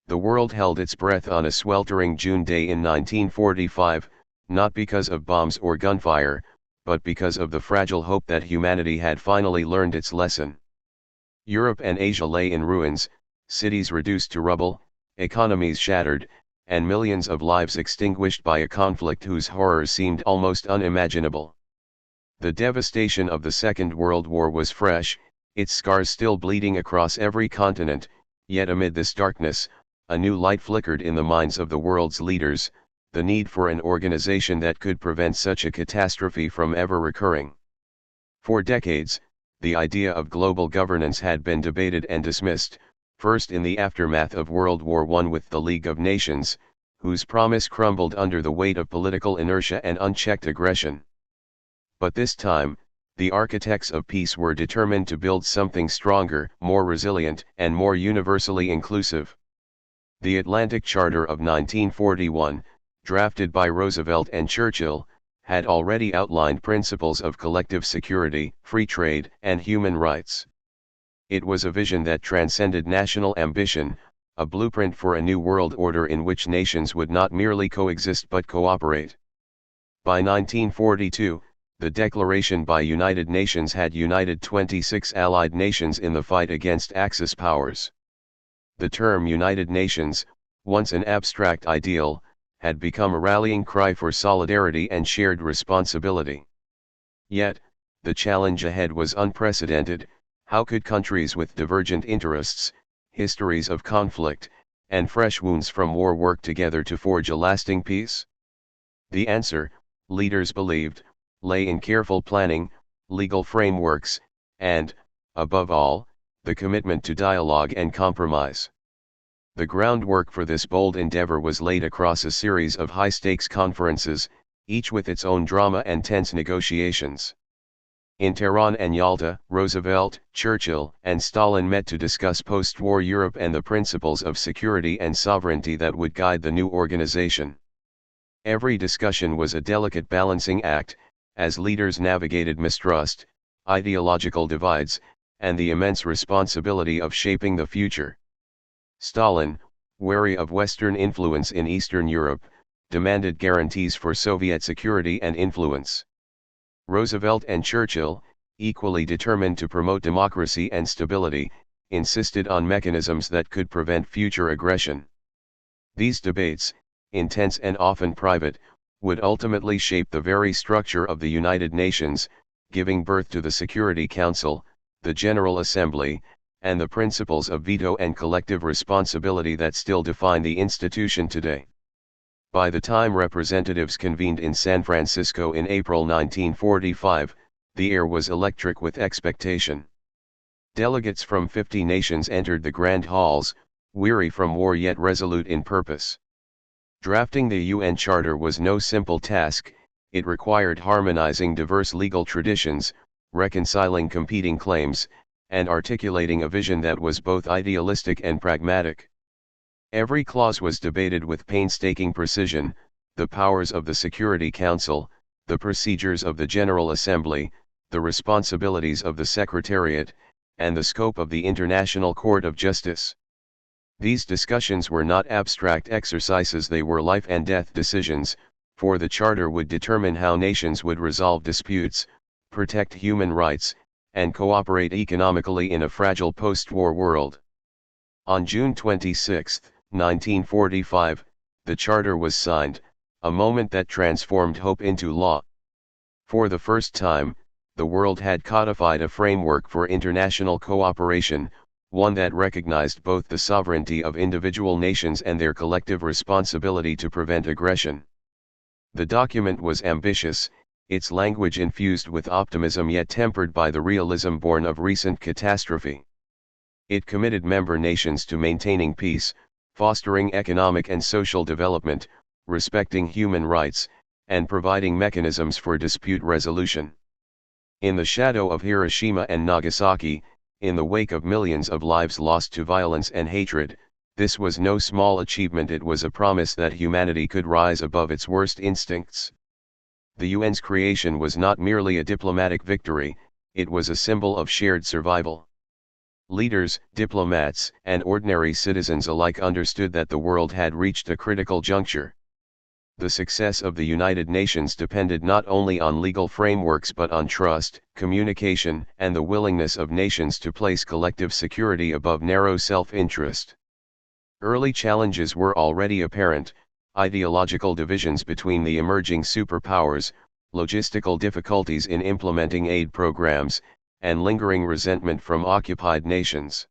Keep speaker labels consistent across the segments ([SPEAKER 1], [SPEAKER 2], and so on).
[SPEAKER 1] The world held its breath on a sweltering June day in 1945, not because of bombs or gunfire, but because of the fragile hope that humanity had finally learned its lesson. Europe and Asia lay in ruins, cities reduced to rubble, economies shattered, and millions of lives extinguished by a conflict whose horrors seemed almost unimaginable. The devastation of the Second World War was fresh, its scars still bleeding across every continent, yet amid this darkness, a new light flickered in the minds of the world's leaders, the need for an organization that could prevent such a catastrophe from ever recurring. For decades, the idea of global governance had been debated and dismissed, first in the aftermath of World War I with the League of Nations, whose promise crumbled under the weight of political inertia and unchecked aggression. But this time, the architects of peace were determined to build something stronger, more resilient, and more universally inclusive. The Atlantic Charter of 1941, drafted by Roosevelt and Churchill, had already outlined principles of collective security, free trade, and human rights. It was a vision that transcended national ambition, a blueprint for a new world order in which nations would not merely coexist but cooperate. By 1942, the declaration by United Nations had united 26 allied nations in the fight against Axis powers. The term United Nations, once an abstract ideal, had become a rallying cry for solidarity and shared responsibility. Yet, the challenge ahead was unprecedented. How could countries with divergent interests, histories of conflict, and fresh wounds from war work together to forge a lasting peace? The answer, leaders believed, lay in careful planning, legal frameworks, and, above all, the commitment to dialogue and compromise. The groundwork for this bold endeavor was laid across a series of high-stakes conferences, each with its own drama and tense negotiations. In Tehran and Yalta, Roosevelt, Churchill, and Stalin met to discuss post-war Europe and the principles of security and sovereignty that would guide the new organization. Every discussion was a delicate balancing act, as leaders navigated mistrust, ideological divides, and the immense responsibility of shaping the future. Stalin, wary of Western influence in Eastern Europe, demanded guarantees for Soviet security and influence. Roosevelt and Churchill, equally determined to promote democracy and stability, insisted on mechanisms that could prevent future aggression. These debates, intense and often private, would ultimately shape the very structure of the United Nations, giving birth to the Security Council, the General Assembly, and the principles of veto and collective responsibility that still define the institution today. By the time representatives convened in San Francisco in April 1945, the air was electric with expectation. Delegates from 50 nations entered the grand halls, weary from war yet resolute in purpose. Drafting the UN Charter was no simple task. It required harmonizing diverse legal traditions, reconciling competing claims, and articulating a vision that was both idealistic and pragmatic. Every clause was debated with painstaking precision: the powers of the Security Council, the procedures of the General Assembly, the responsibilities of the Secretariat, and the scope of the International Court of Justice. These discussions were not abstract exercises, they were life and death decisions, for the Charter would determine how nations would resolve disputes, protect human rights, and cooperate economically in a fragile post-war world. On June 26, 1945, the Charter was signed, a moment that transformed hope into law. For the first time, the world had codified a framework for international cooperation, one that recognized both the sovereignty of individual nations and their collective responsibility to prevent aggression. The document was ambitious, its language infused with optimism yet tempered by the realism born of recent catastrophe. It committed member nations to maintaining peace, fostering economic and social development, respecting human rights, and providing mechanisms for dispute resolution. In the shadow of Hiroshima and Nagasaki, in the wake of millions of lives lost to violence and hatred, this was no small achievement. It was a promise that humanity could rise above its worst instincts. The UN's creation was not merely a diplomatic victory, it was a symbol of shared survival. Leaders, diplomats, and ordinary citizens alike understood that the world had reached a critical juncture. The success of the United Nations depended not only on legal frameworks but on trust, communication, and the willingness of nations to place collective security above narrow self-interest. Early challenges were already apparent: ideological divisions between the emerging superpowers, logistical difficulties in implementing aid programs, and lingering resentment from occupied nations.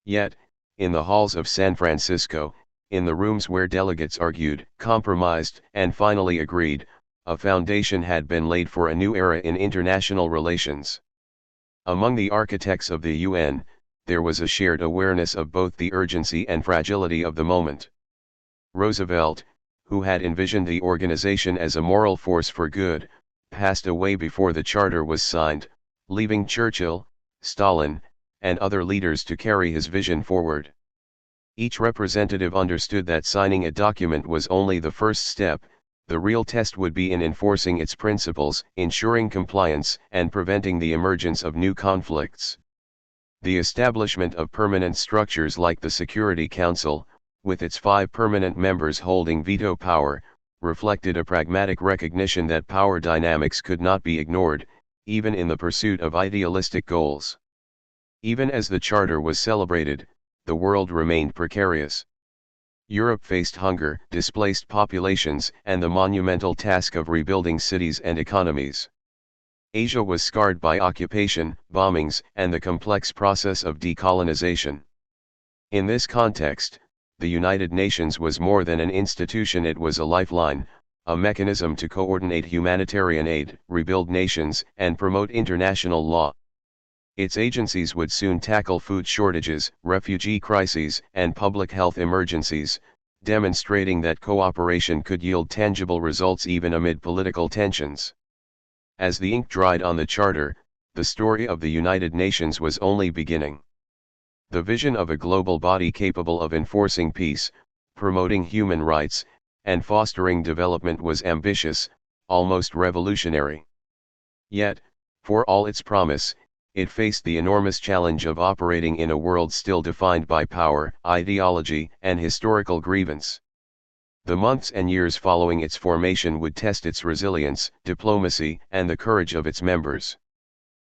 [SPEAKER 1] Yet, in the halls of San Francisco, in the rooms where delegates argued, compromised, and finally agreed, a foundation had been laid for a new era in international relations. Among the architects of the UN, there was a shared awareness of both the urgency and fragility of the moment. Roosevelt, who had envisioned the organization as a moral force for good, passed away before the charter was signed, leaving Churchill, Stalin, and other leaders to carry his vision forward. Each representative understood that signing a document was only the first step. The real test would be in enforcing its principles, ensuring compliance, and preventing the emergence of new conflicts. The establishment of permanent structures like the Security Council, with its 5 permanent members holding veto power, reflected a pragmatic recognition that power dynamics could not be ignored, even in the pursuit of idealistic goals. Even as the Charter was celebrated, the world remained precarious. Europe faced hunger, displaced populations, and the monumental task of rebuilding cities and economies. Asia was scarred by occupation, bombings, and the complex process of decolonization. In this context, the United Nations was more than an institution. It was a lifeline, a mechanism to coordinate humanitarian aid, rebuild nations, and promote international law. Its agencies would soon tackle food shortages, refugee crises, and public health emergencies, demonstrating that cooperation could yield tangible results even amid political tensions. As the ink dried on the Charter, the story of the United Nations was only beginning. The vision of a global body capable of enforcing peace, promoting human rights, and fostering development was ambitious, almost revolutionary. Yet, for all its promise, it faced the enormous challenge of operating in a world still defined by power, ideology, and historical grievance. The months and years following its formation would test its resilience, diplomacy, and the courage of its members.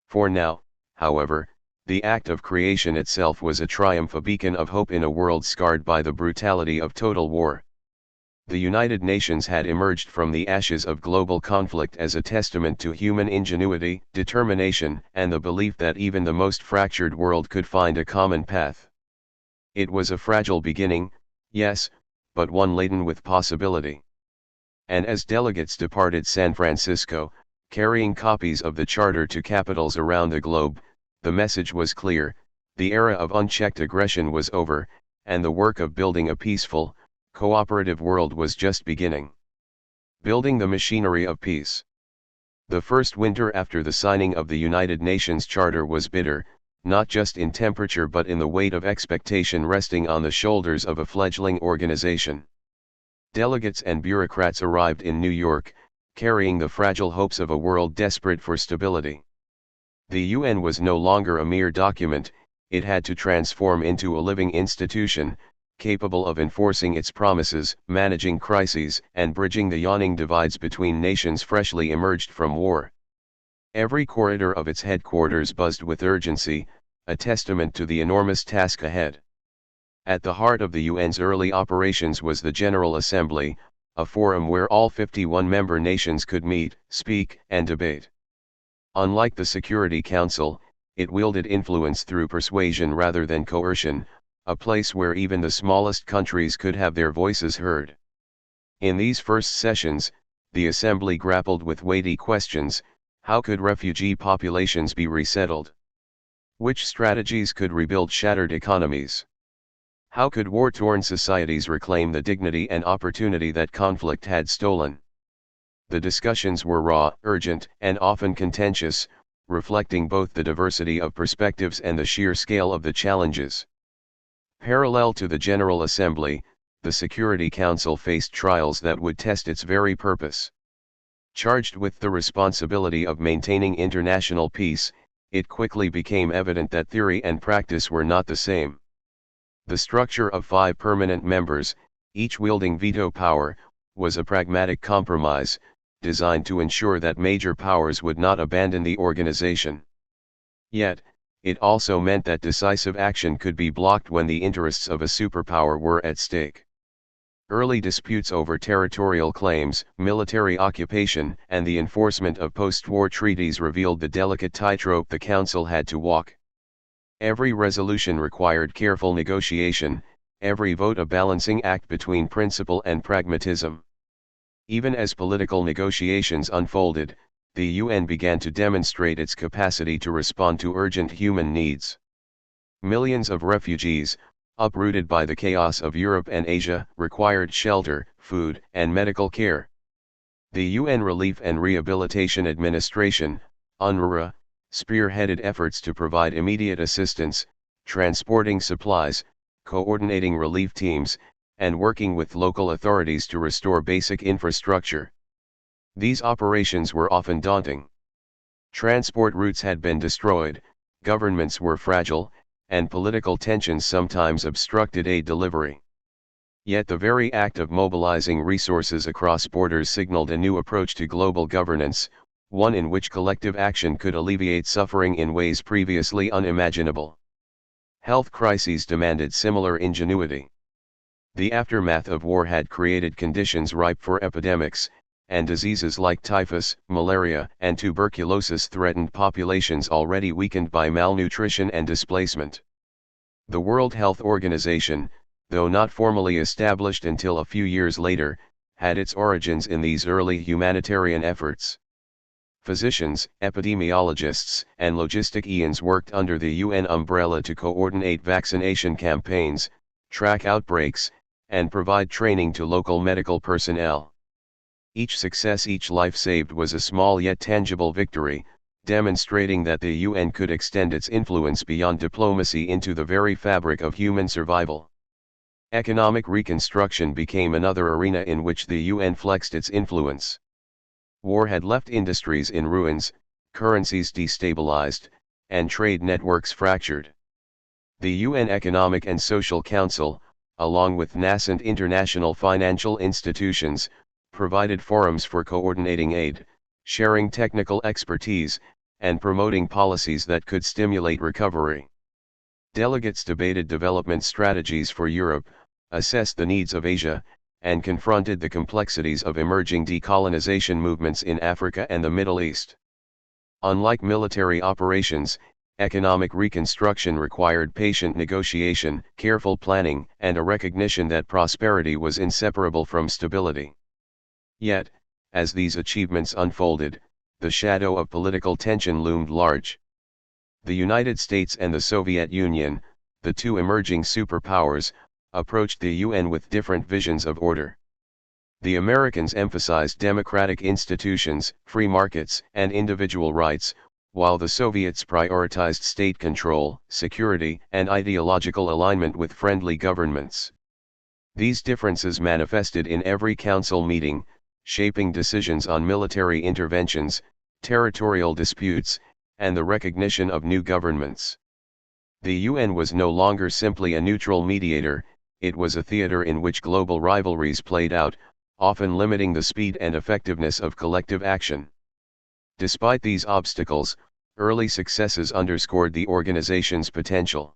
[SPEAKER 1] For now, however, the act of creation itself was a triumph, a beacon of hope in a world scarred by the brutality of total war. The United Nations had emerged from the ashes of global conflict as a testament to human ingenuity, determination, and the belief that even the most fractured world could find a common path. It was a fragile beginning, yes, but one laden with possibility. And as delegates departed San Francisco, carrying copies of the Charter to capitals around the globe, the message was clear: the era of unchecked aggression was over, and the work of building a peaceful, cooperative world was just beginning. Building the machinery of peace. The first winter after the signing of the United Nations Charter was bitter, not just in temperature but in the weight of expectation resting on the shoulders of a fledgling organization. Delegates and bureaucrats arrived in New York, carrying the fragile hopes of a world desperate for stability. The UN was no longer a mere document; it had to transform into a living institution, capable of enforcing its promises, managing crises, and bridging the yawning divides between nations freshly emerged from war. Every corridor of its headquarters buzzed with urgency, a testament to the enormous task ahead. At the heart of the UN's early operations was the General Assembly, a forum where all 51 member nations could meet, speak, and debate. Unlike the Security Council, it wielded influence through persuasion rather than coercion, a place where even the smallest countries could have their voices heard. In these first sessions, the Assembly grappled with weighty questions: how could refugee populations be resettled? Which strategies could rebuild shattered economies? How could war-torn societies reclaim the dignity and opportunity that conflict had stolen? The discussions were raw, urgent, and often contentious, reflecting both the diversity of perspectives and the sheer scale of the challenges. Parallel to the General Assembly, the Security Council faced trials that would test its very purpose. Charged with the responsibility of maintaining international peace, it quickly became evident that theory and practice were not the same. The structure of 5 permanent members, each wielding veto power, was a pragmatic compromise, designed to ensure that major powers would not abandon the organization. Yet, it also meant that decisive action could be blocked when the interests of a superpower were at stake. Early disputes over territorial claims, military occupation, and the enforcement of post-war treaties revealed the delicate tightrope the Council had to walk. Every resolution required careful negotiation, every vote a balancing act between principle and pragmatism. Even as political negotiations unfolded, the UN began to demonstrate its capacity to respond to urgent human needs. Millions of refugees, uprooted by the chaos of Europe and Asia, required shelter, food, and medical care. The UN Relief and Rehabilitation Administration, UNRWA, spearheaded efforts to provide immediate assistance, transporting supplies, coordinating relief teams, and working with local authorities to restore basic infrastructure. These operations were often daunting. Transport routes had been destroyed, governments were fragile, and political tensions sometimes obstructed aid delivery. Yet the very act of mobilizing resources across borders signaled a new approach to global governance, one in which collective action could alleviate suffering in ways previously unimaginable. Health crises demanded similar ingenuity. The aftermath of war had created conditions ripe for epidemics, and diseases like typhus, malaria, and tuberculosis threatened populations already weakened by malnutrition and displacement. The World Health Organization, though not formally established until a few years later, had its origins in these early humanitarian efforts. Physicians, epidemiologists, and logisticians worked under the UN umbrella to coordinate vaccination campaigns, track outbreaks, and provide training to local medical personnel. Each success, each life saved was a small yet tangible victory, demonstrating that the UN could extend its influence beyond diplomacy into the very fabric of human survival. Economic reconstruction became another arena in which the UN flexed its influence. War had left industries in ruins, currencies destabilized, and trade networks fractured. The UN Economic and Social Council, along with nascent international financial institutions, provided forums for coordinating aid, sharing technical expertise, and promoting policies that could stimulate recovery. Delegates debated development strategies for Europe, assessed the needs of Asia, and confronted the complexities of emerging decolonization movements in Africa and the Middle East. Unlike military operations, economic reconstruction required patient negotiation, careful planning, and a recognition that prosperity was inseparable from stability. Yet, as these achievements unfolded, the shadow of political tension loomed large. The United States and the Soviet Union, the two emerging superpowers, approached the UN with different visions of order. The Americans emphasized democratic institutions, free markets, and individual rights, while the Soviets prioritized state control, security, and ideological alignment with friendly governments. These differences manifested in every council meeting, shaping decisions on military interventions, territorial disputes, and the recognition of new governments. The UN was no longer simply a neutral mediator, it was a theater in which global rivalries played out, often limiting the speed and effectiveness of collective action. Despite these obstacles, early successes underscored the organization's potential.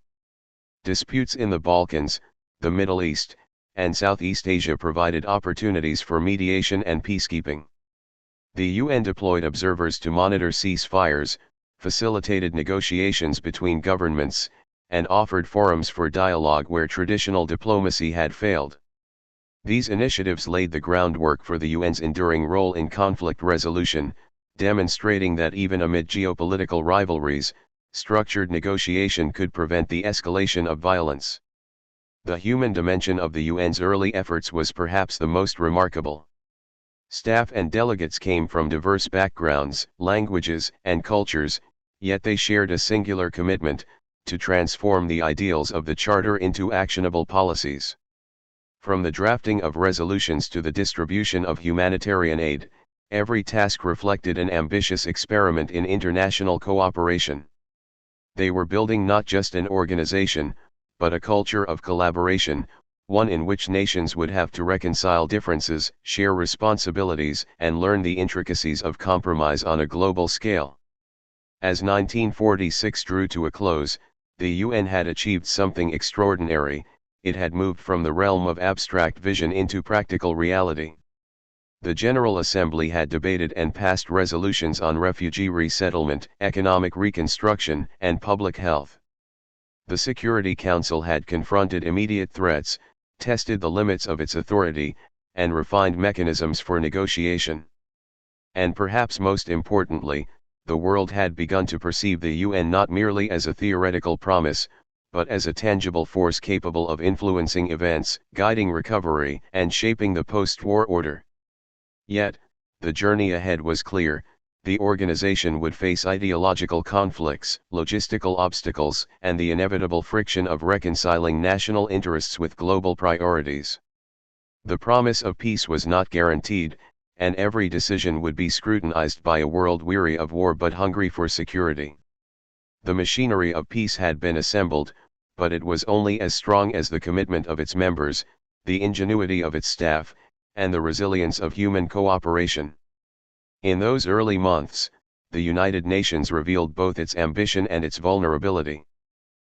[SPEAKER 1] Disputes in the Balkans, the Middle East, and Southeast Asia provided opportunities for mediation and peacekeeping. The UN deployed observers to monitor ceasefires, facilitated negotiations between governments, and offered forums for dialogue where traditional diplomacy had failed. These initiatives laid the groundwork for the UN's enduring role in conflict resolution, demonstrating that even amid geopolitical rivalries, structured negotiation could prevent the escalation of violence. The human dimension of the UN's early efforts was perhaps the most remarkable. Staff and delegates came from diverse backgrounds, languages, and cultures, yet they shared a singular commitment to transform the ideals of the Charter into actionable policies. From the drafting of resolutions to the distribution of humanitarian aid, every task reflected an ambitious experiment in international cooperation. They were building not just an organization, but a culture of collaboration, one in which nations would have to reconcile differences, share responsibilities, and learn the intricacies of compromise on a global scale. As 1946 drew to a close, the UN had achieved something extraordinary. It had moved from the realm of abstract vision into practical reality. The General Assembly had debated and passed resolutions on refugee resettlement, economic reconstruction, and public health. The Security Council had confronted immediate threats, tested the limits of its authority, and refined mechanisms for negotiation. And perhaps most importantly, the world had begun to perceive the UN not merely as a theoretical promise, but as a tangible force capable of influencing events, guiding recovery, and shaping the post-war order. Yet, the journey ahead was clear. The organization would face ideological conflicts, logistical obstacles, and the inevitable friction of reconciling national interests with global priorities. The promise of peace was not guaranteed, and every decision would be scrutinized by a world weary of war but hungry for security. The machinery of peace had been assembled, but it was only as strong as the commitment of its members, the ingenuity of its staff, and the resilience of human cooperation. In those early months, the United Nations revealed both its ambition and its vulnerability.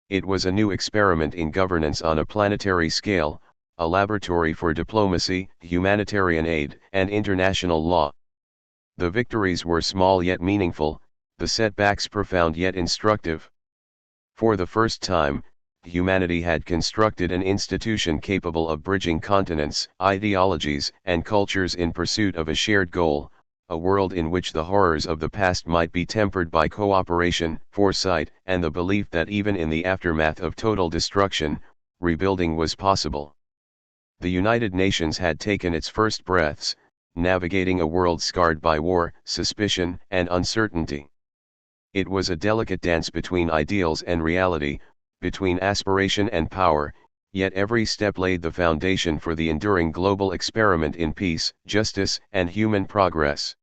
[SPEAKER 1] It was a new experiment in governance on a planetary scale, a laboratory for diplomacy, humanitarian aid, and international law. The victories were small yet meaningful, the setbacks profound yet instructive. For the first time, humanity had constructed an institution capable of bridging continents, ideologies, and cultures in pursuit of a shared goal, a world in which the horrors of the past might be tempered by cooperation, foresight, and the belief that even in the aftermath of total destruction, rebuilding was possible. The United Nations had taken its first breaths, navigating a world scarred by war, suspicion, and uncertainty. It was a delicate dance between ideals and reality, between aspiration and power, yet every step laid the foundation for the enduring global experiment in peace, justice, and human progress.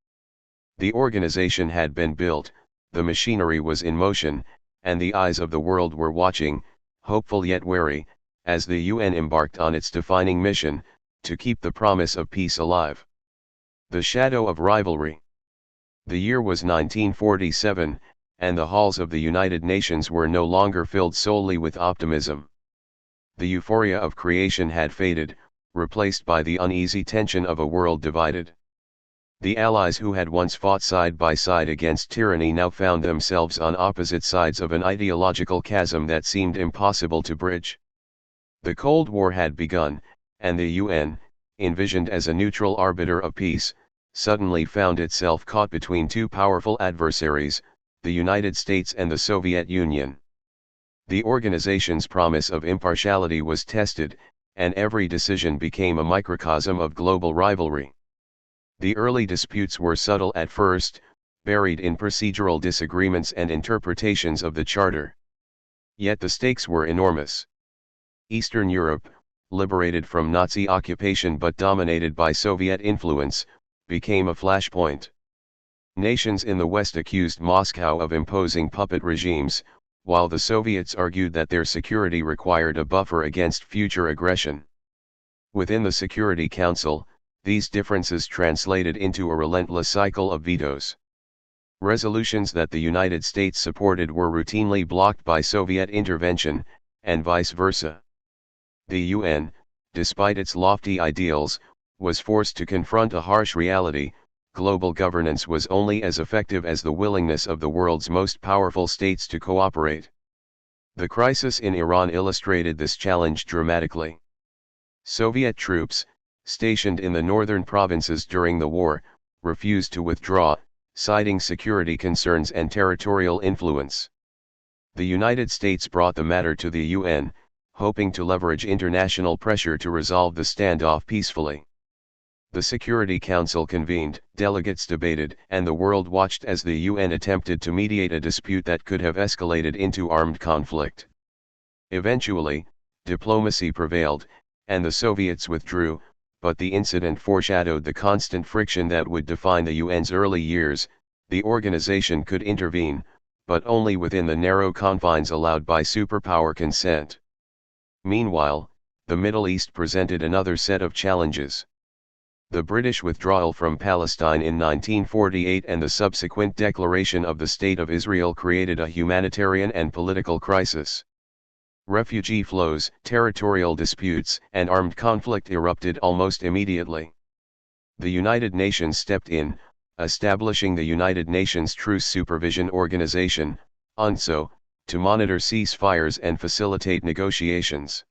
[SPEAKER 1] The organization had been built, the machinery was in motion, and the eyes of the world were watching, hopeful yet wary, as the UN embarked on its defining mission, to keep the promise of peace alive. The shadow of rivalry. The year was 1947, and the halls of the United Nations were no longer filled solely with optimism. The euphoria of creation had faded, replaced by the uneasy tension of a world divided. The allies who had once fought side by side against tyranny now found themselves on opposite sides of an ideological chasm that seemed impossible to bridge. The Cold War had begun, and the UN, envisioned as a neutral arbiter of peace, suddenly found itself caught between two powerful adversaries, the United States and the Soviet Union. The organization's promise of impartiality was tested, and every decision became a microcosm of global rivalry. The early disputes were subtle at first, buried in procedural disagreements and interpretations of the Charter. Yet the stakes were enormous. Eastern Europe, liberated from Nazi occupation but dominated by Soviet influence, became a flashpoint. Nations in the West accused Moscow of imposing puppet regimes, while the Soviets argued that their security required a buffer against future aggression. Within the Security Council, these differences translated into a relentless cycle of vetoes. Resolutions that the United States supported were routinely blocked by Soviet intervention, and vice versa. The UN, despite its lofty ideals, was forced to confront a harsh reality: global governance was only as effective as the willingness of the world's most powerful states to cooperate. The crisis in Iran illustrated this challenge dramatically. Soviet troops, stationed in the northern provinces during the war, refused to withdraw, citing security concerns and territorial influence. The United States brought the matter to the UN, hoping to leverage international pressure to resolve the standoff peacefully. The Security Council convened, delegates debated, and the world watched as the UN attempted to mediate a dispute that could have escalated into armed conflict. Eventually, diplomacy prevailed, and the Soviets withdrew, but the incident foreshadowed the constant friction that would define the UN's early years. The organization could intervene, but only within the narrow confines allowed by superpower consent. Meanwhile, the Middle East presented another set of challenges. The British withdrawal from Palestine in 1948 and the subsequent declaration of the State of Israel created a humanitarian and political crisis. Refugee flows, territorial disputes, and armed conflict erupted almost immediately. The United Nations stepped in, establishing the United Nations Truce Supervision Organization, UNSO, to monitor ceasefires and facilitate negotiations.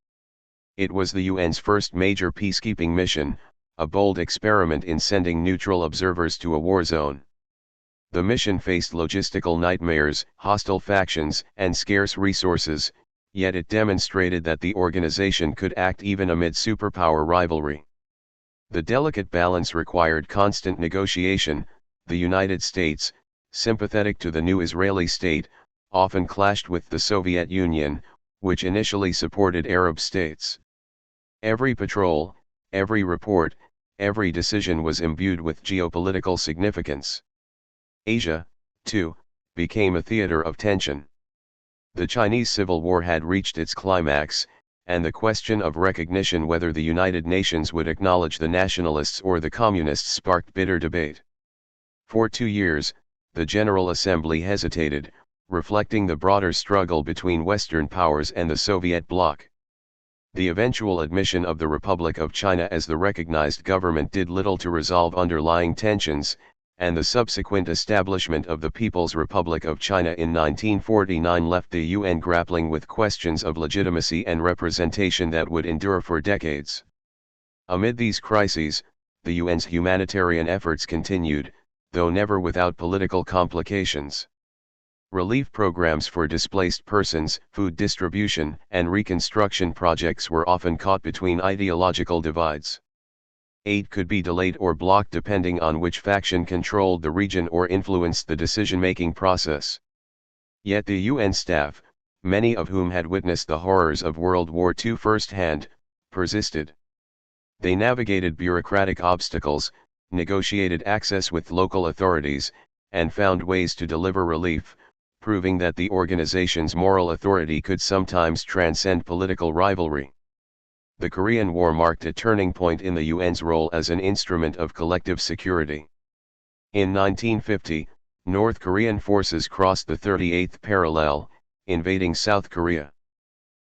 [SPEAKER 1] It was the UN's first major peacekeeping mission, a bold experiment in sending neutral observers to a war zone. The mission faced logistical nightmares, hostile factions, and scarce resources, yet it demonstrated that the organization could act even amid superpower rivalry. The delicate balance required constant negotiation. The United States, sympathetic to the new Israeli state, often clashed with the Soviet Union, which initially supported Arab states. Every patrol, every report, every decision was imbued with geopolitical significance. Asia, too, became a theater of tension. The Chinese Civil War had reached its climax, and the question of recognition whether the United Nations would acknowledge the nationalists or the communists sparked bitter debate. For 2 years, the General Assembly hesitated, reflecting the broader struggle between Western powers and the Soviet bloc. The eventual admission of the Republic of China as the recognized government did little to resolve underlying tensions, and the subsequent establishment of the People's Republic of China in 1949 left the UN grappling with questions of legitimacy and representation that would endure for decades. Amid these crises, the UN's humanitarian efforts continued, though never without political complications. Relief programs for displaced persons, food distribution, and reconstruction projects were often caught between ideological divides. Aid could be delayed or blocked depending on which faction controlled the region or influenced the decision-making process. Yet the UN staff, many of whom had witnessed the horrors of World War II firsthand, persisted. They navigated bureaucratic obstacles, negotiated access with local authorities, and found ways to deliver relief, proving that the organization's moral authority could sometimes transcend political rivalry. The Korean War marked a turning point in the UN's role as an instrument of collective security. In 1950, North Korean forces crossed the 38th parallel, invading South Korea.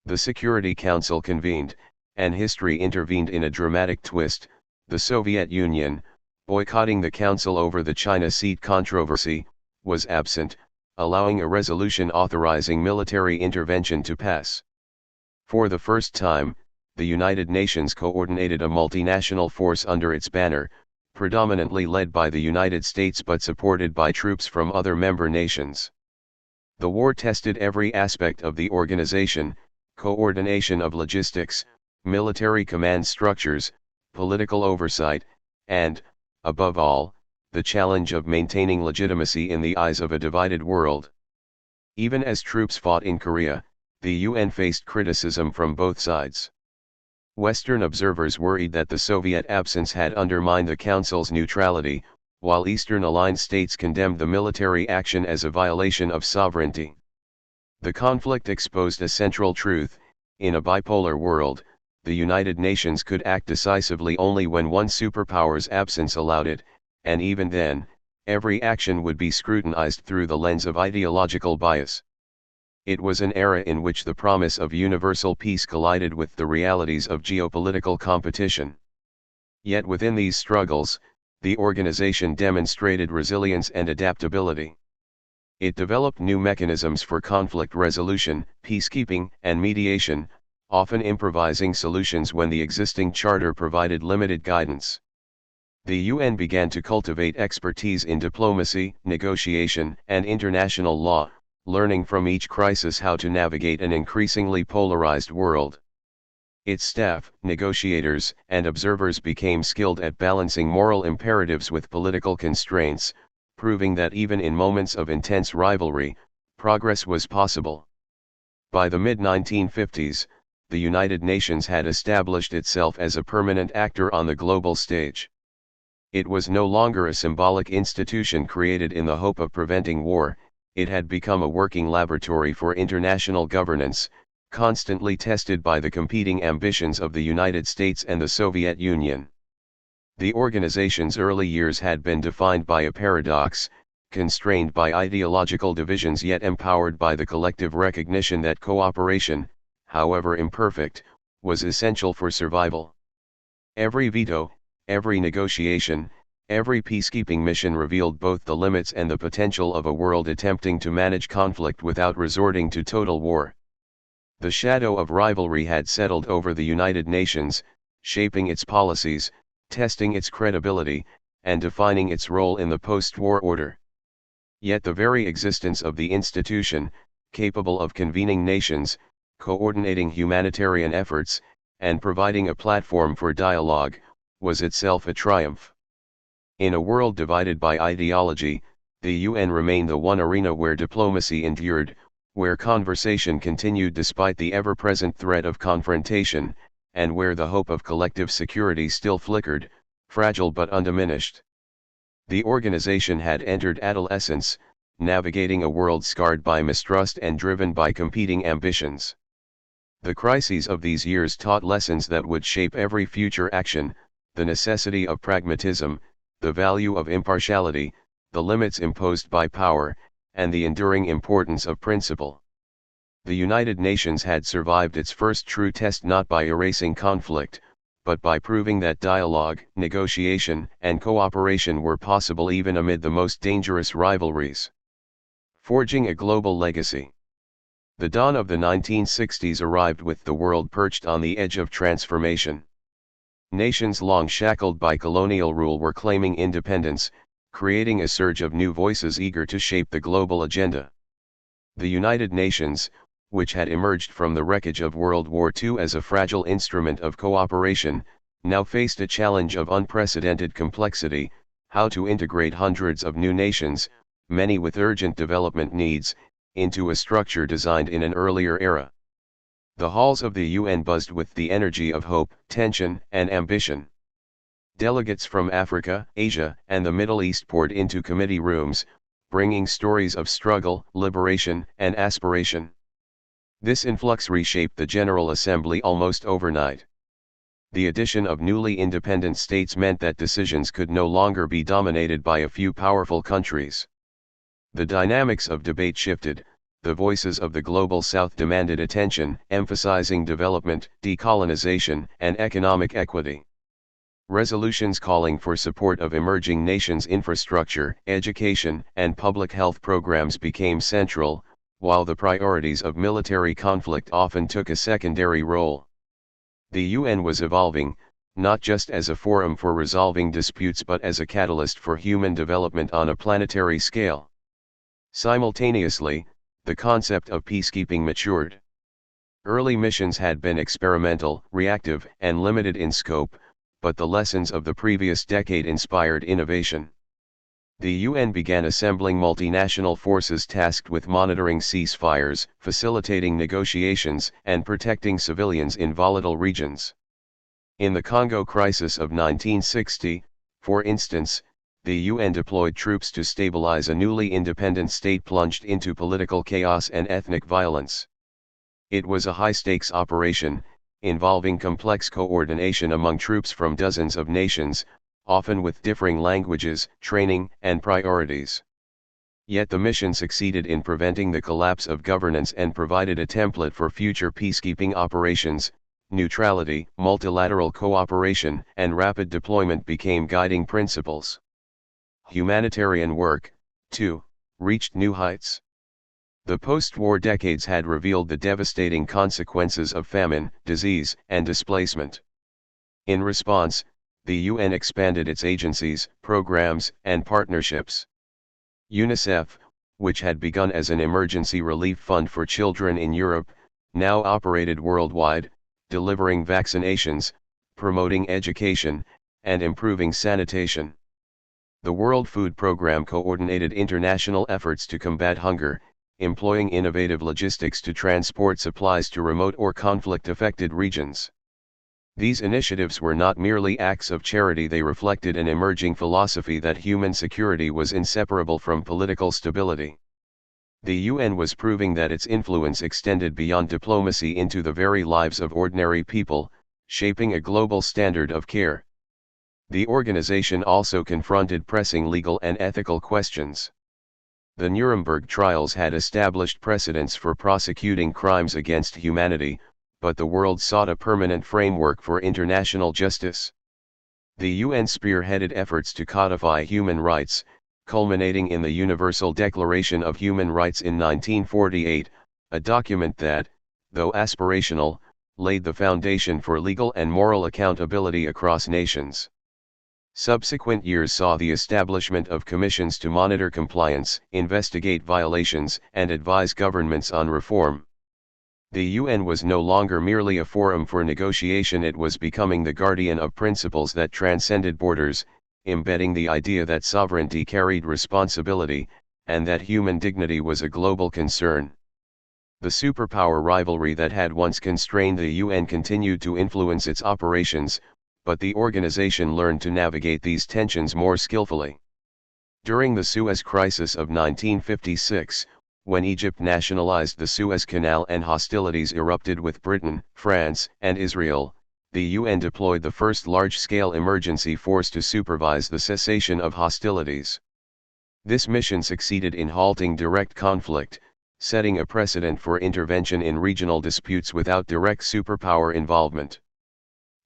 [SPEAKER 1] The Security Council convened, and history intervened in a dramatic twist. The Soviet Union, boycotting the council over the China Sea controversy, was absent, allowing a resolution authorizing military intervention to pass. For the first time, the United Nations coordinated a multinational force under its banner, predominantly led by the United States but supported by troops from other member nations. The war tested every aspect of the organization: coordination of logistics, military command structures, political oversight, and, above all, the challenge of maintaining legitimacy in the eyes of a divided world. Even as troops fought in Korea, the UN faced criticism from both sides. Western observers worried that the Soviet absence had undermined the Council's neutrality, while Eastern-aligned states condemned the military action as a violation of sovereignty. The conflict exposed a central truth: in a bipolar world, the United Nations could act decisively only when one superpower's absence allowed it, and even then, every action would be scrutinized through the lens of ideological bias. It was an era in which the promise of universal peace collided with the realities of geopolitical competition. Yet within these struggles, the organization demonstrated resilience and adaptability. It developed new mechanisms for conflict resolution, peacekeeping, and mediation, often improvising solutions when the existing charter provided limited guidance. The UN began to cultivate expertise in diplomacy, negotiation, and international law, learning from each crisis how to navigate an increasingly polarized world. Its staff, negotiators, and observers became skilled at balancing moral imperatives with political constraints, proving that even in moments of intense rivalry, progress was possible. By the mid-1950s, the United Nations had established itself as a permanent actor on the global stage. It was no longer a symbolic institution created in the hope of preventing war. it had become a working laboratory for international governance, constantly tested by the competing ambitions of the United States and the Soviet Union. The organization's early years had been defined by a paradox, constrained by ideological divisions yet empowered by the collective recognition that cooperation, however imperfect, was essential for survival. Every veto, every negotiation, every peacekeeping mission revealed both the limits and the potential of a world attempting to manage conflict without resorting to total war. The shadow of rivalry had settled over the United Nations, shaping its policies, testing its credibility, and defining its role in the post-war order. Yet the very existence of the institution, capable of convening nations, coordinating humanitarian efforts, and providing a platform for dialogue, was itself a triumph. In a world divided by ideology, the UN remained the one arena where diplomacy endured, where conversation continued despite the ever-present threat of confrontation, and where the hope of collective security still flickered, fragile but undiminished. The organization had entered adolescence, navigating a world scarred by mistrust and driven by competing ambitions. The crises of these years taught lessons that would shape every future action: the necessity of pragmatism, the value of impartiality, the limits imposed by power, and the enduring importance of principle. The United Nations had survived its first true test not by erasing conflict, but by proving that dialogue, negotiation, and cooperation were possible even amid the most dangerous rivalries. Forging a global legacy. The dawn of the 1960s arrived with the world perched on the edge of transformation. Nations long shackled by colonial rule were claiming independence, creating a surge of new voices eager to shape the global agenda. The United Nations, which had emerged from the wreckage of World War II as a fragile instrument of cooperation, now faced a challenge of unprecedented complexity: how to integrate hundreds of new nations, many with urgent development needs, into a structure designed in an earlier era. The halls of the UN buzzed with the energy of hope, tension, and ambition. Delegates from Africa, Asia, and the Middle East poured into committee rooms, bringing stories of struggle, liberation, and aspiration. This influx reshaped the General Assembly almost overnight. The addition of newly independent states meant that decisions could no longer be dominated by a few powerful countries. The dynamics of debate shifted. The voices of the Global South demanded attention, emphasizing development, decolonization, and economic equity. Resolutions calling for support of emerging nations' infrastructure, education, and public health programs became central, while the priorities of military conflict often took a secondary role. The UN was evolving, not just as a forum for resolving disputes but as a catalyst for human development on a planetary scale. Simultaneously, the concept of peacekeeping matured. Early missions had been experimental, reactive, and limited in scope, but the lessons of the previous decade inspired innovation. The UN began assembling multinational forces tasked with monitoring ceasefires, facilitating negotiations, and protecting civilians in volatile regions. In the Congo crisis of 1960, for instance, the UN deployed troops to stabilize a newly independent state plunged into political chaos and ethnic violence. It was a high-stakes operation, involving complex coordination among troops from dozens of nations, often with differing languages, training, and priorities. Yet the mission succeeded in preventing the collapse of governance and provided a template for future peacekeeping operations. Neutrality, multilateral cooperation, and rapid deployment became guiding principles. Humanitarian work, too, reached new heights. The post-war decades had revealed the devastating consequences of famine, disease, and displacement. In response, the UN expanded its agencies, programs, and partnerships. UNICEF, which had begun as an emergency relief fund for children in Europe, now operated worldwide, delivering vaccinations, promoting education, and improving sanitation. The World Food Programme coordinated international efforts to combat hunger, employing innovative logistics to transport supplies to remote or conflict-affected regions. These initiatives were not merely acts of charity, they reflected an emerging philosophy that human security was inseparable from political stability. The UN was proving that its influence extended beyond diplomacy into the very lives of ordinary people, shaping a global standard of care. The organization also confronted pressing legal and ethical questions. The Nuremberg trials had established precedents for prosecuting crimes against humanity, but the world sought a permanent framework for international justice. The UN spearheaded efforts to codify human rights, culminating in the Universal Declaration of Human Rights in 1948, a document that, though aspirational, laid the foundation for legal and moral accountability across nations. Subsequent years saw the establishment of commissions to monitor compliance, investigate violations, and advise governments on reform. The UN was no longer merely a forum for negotiation, it was becoming the guardian of principles that transcended borders, embedding the idea that sovereignty carried responsibility, and that human dignity was a global concern. The superpower rivalry that had once constrained the UN continued to influence its operations, but the organization learned to navigate these tensions more skillfully. During the Suez Crisis of 1956, when Egypt nationalized the Suez Canal and hostilities erupted with Britain, France, and Israel, the UN deployed the first large-scale emergency force to supervise the cessation of hostilities. This mission succeeded in halting direct conflict, setting a precedent for intervention in regional disputes without direct superpower involvement.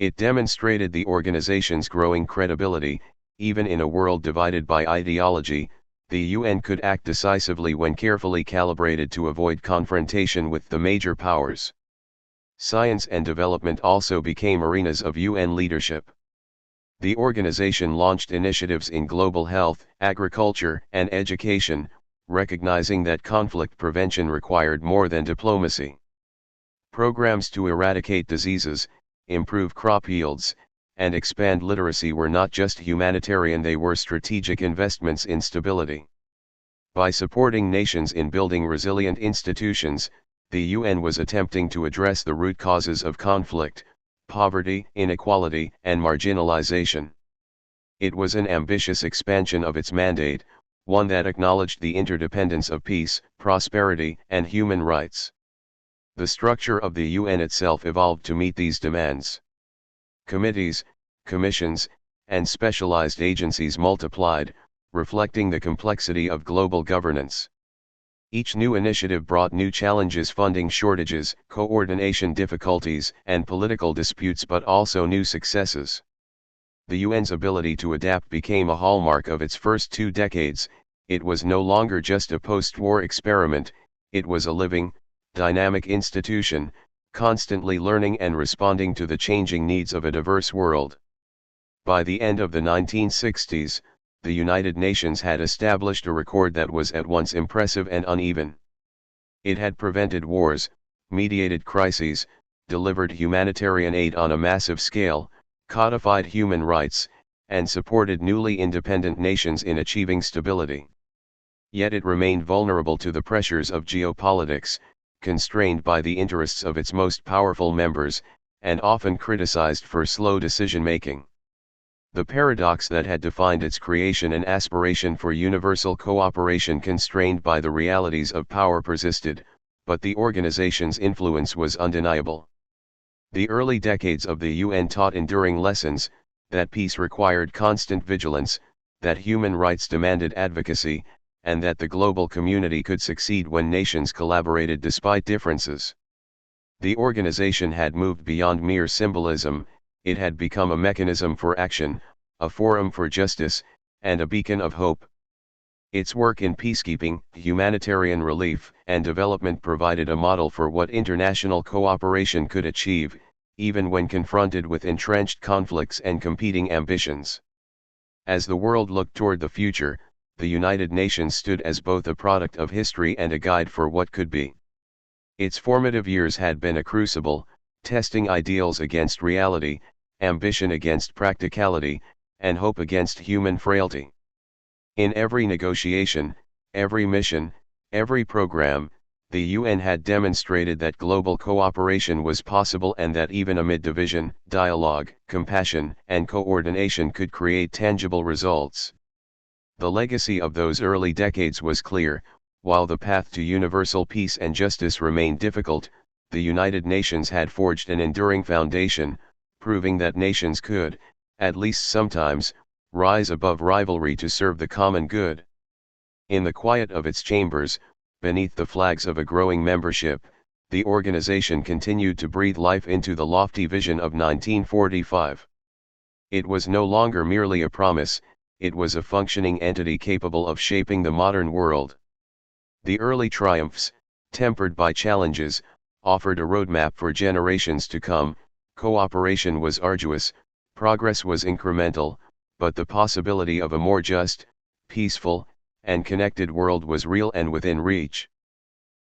[SPEAKER 1] It demonstrated the organization's growing credibility. Even in a world divided by ideology, the UN could act decisively when carefully calibrated to avoid confrontation with the major powers. Science and development also became arenas of UN leadership. The organization launched initiatives in global health, agriculture, and education, recognizing that conflict prevention required more than diplomacy. Programs to eradicate diseases, improve crop yields, and expand literacy were not just humanitarian, they were strategic investments in stability. By supporting nations in building resilient institutions, the UN was attempting to address the root causes of conflict, poverty, inequality, and marginalization. It was an ambitious expansion of its mandate, one that acknowledged the interdependence of peace, prosperity, and human rights. The structure of the UN itself evolved to meet these demands. Committees, commissions, and specialized agencies multiplied, reflecting the complexity of global governance. Each new initiative brought new challenges: funding shortages, coordination difficulties, and political disputes, but also new successes. The UN's ability to adapt became a hallmark of its first 2 decades. It was no longer just a post-war experiment, it was a living, dynamic institution, constantly learning and responding to the changing needs of a diverse world. By the end of the 1960s, the United Nations had established a record that was at once impressive and uneven. It had prevented wars, mediated crises, delivered humanitarian aid on a massive scale, codified human rights, and supported newly independent nations in achieving stability. Yet it remained vulnerable to the pressures of geopolitics, constrained by the interests of its most powerful members, and often criticized for slow decision-making. The paradox that had defined its creation, an aspiration for universal cooperation constrained by the realities of power, persisted, but the organization's influence was undeniable. The early decades of the UN taught enduring lessons, that peace required constant vigilance, that human rights demanded advocacy, and that the global community could succeed when nations collaborated despite differences. The organization had moved beyond mere symbolism, it had become a mechanism for action, a forum for justice, and a beacon of hope. Its work in peacekeeping, humanitarian relief, and development provided a model for what international cooperation could achieve, even when confronted with entrenched conflicts and competing ambitions. As the world looked toward the future, the United Nations stood as both a product of history and a guide for what could be. Its formative years had been a crucible, testing ideals against reality, ambition against practicality, and hope against human frailty. In every negotiation, every mission, every program, the UN had demonstrated that global cooperation was possible and that even amid division, dialogue, compassion, and coordination could create tangible results. The legacy of those early decades was clear: While the path to universal peace and justice remained difficult, the United Nations had forged an enduring foundation, proving that nations could, at least sometimes, rise above rivalry to serve the common good. In the quiet of its chambers, beneath the flags of a growing membership, the organization continued to breathe life into the lofty vision of 1945. It was no longer merely a promise, it was a functioning entity capable of shaping the modern world. The early triumphs, tempered by challenges, offered a roadmap for generations to come. Cooperation was arduous, progress was incremental, but the possibility of a more just, peaceful, and connected world was real and within reach.